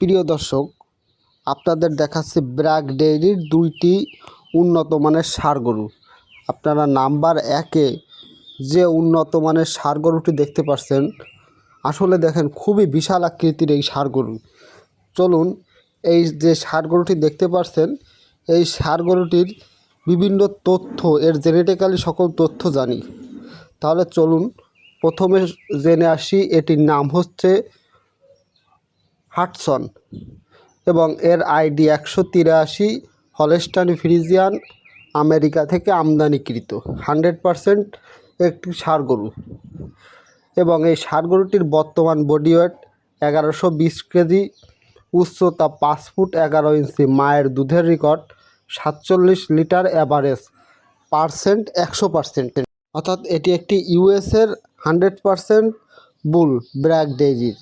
প্রিয় দর্শক, আপনাদের দেখাচ্ছি ব্র্যাক ডেইরির দুইটি উন্নত মানের ষাঁড় গরু। আপনারা নাম্বার 1-এ যে উন্নত মানের ষাঁড় গরুটি দেখতে পাচ্ছেন, আসলে দেখেন খুবই বিশাল আকৃতির এই ষাঁড় গরু। চলুন এই যে ষাঁড় গরুটি দেখতে পাচ্ছেন, এই ষাঁড় গরুটির বিভিন্ন তথ্য, এর জেনেটিক্যালি সকল তথ্য জানি। তাহলে চলুন প্রথমে জেনে আসি। এটির নাম হচ্ছে হাডসন এবং এর আইডি 183, হলস্টাইন ফ্রিজিয়ান, আমেরিকা থেকে আমদানিকৃত 100% একটি ষাঁড় গরু। এবং এই ষাঁড় গরুটির বর্তমান বডি ওয়েট 1120 কেজি, উচ্চতা 5 ফুট 11 ইঞ্চি, মায়ের দুধের রেকর্ড 47 লিটার, অ্যাভারেজ পার্সেন্ট 100%। অর্থাৎ এটি একটি ইউএসের 100% বুল ব্র্যাক ডেইরির।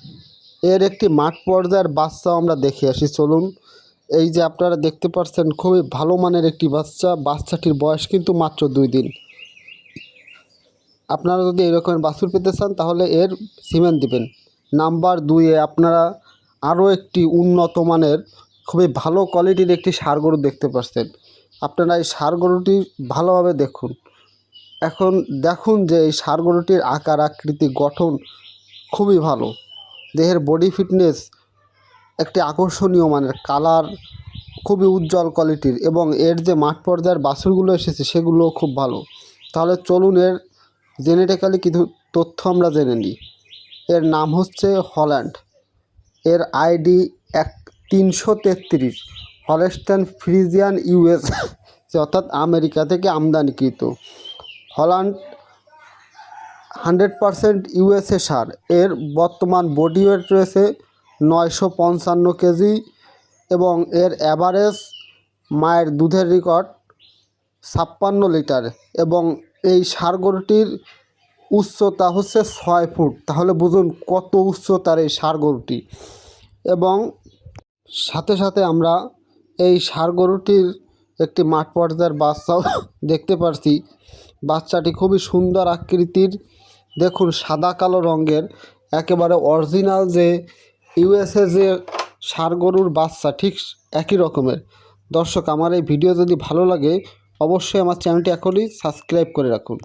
এর একটি মাঠ পর্যায়ের বাচ্চা আমরা দেখে আসি। চলুন, এই যে আপনারা দেখতে পাচ্ছেন খুবই ভালো মানের একটি বাচ্চা। বাচ্চাটির বয়স কিন্তু মাত্র 2 দিন। আপনারা যদি এরকম বাছুর পেতে চান তাহলে এর সিমেন্ট দিবেন। নাম্বার 2-এ আপনারা আরও একটি উন্নত মানের খুবই ভালো কোয়ালিটির একটি ষাঁড় গরু দেখতে পাচ্ছেন। আপনারা এই ষাঁড় গরুটি ভালোভাবে দেখুন। এখন দেখুন যে এই ষাঁড় গরুটির আকার আকৃতি গঠন খুবই ভালো। দেহের বডি ফিটনেস একটি আকর্ষণীয় মানের, কালার খুবই উজ্জ্বল কোয়ালিটির, এবং এর যে মাঠ পর্যায়ের বাছুরগুলো এসেছে সেগুলোও খুব ভালো। তাহলে চলুন এর জেনেটিক্যালি কিছু তথ্য আমরা জেনে নিই। এর নাম হচ্ছে হল্যান্ড। এর আইডি 333, হলস্টাইন ফ্রিজিয়ান, ইউএস, অর্থাৎ আমেরিকা থেকে আমদানিকৃত। হল্যান্ড 100% ইউএসএ ষাঁড়। এর বর্তমান বডি ওয়েট রয়েছে 955 কেজি এবং এর অ্যাভারেজ মায়ের দুধের রেকর্ড 56 লিটার। এবং এই ষাঁড় গরুটির উচ্চতা হচ্ছে 6 ফুট। তাহলে বুঝুন কত উচ্চতার এই ষাঁড় গরুটি। এবং সাথে সাথে আমরা এই ষাঁড় গরুটির একটি মাঠ পর্যায়ের বাচ্চাও দেখতে পাচ্ছি। বাচ্চাটি খুবই সুন্দর আকৃতির, দেখুন সাদা কালো রঙের, একেবারে অরিজিনাল যে ইউএসএ যে ষাঁড় গরুর বাচ্চা ঠিক একই রকমের। দর্শক, আমার এই ভিডিও যদি ভালো লাগে অবশ্যই আমার চ্যানেলটি এখনই সাবস্ক্রাইব করে রাখুন।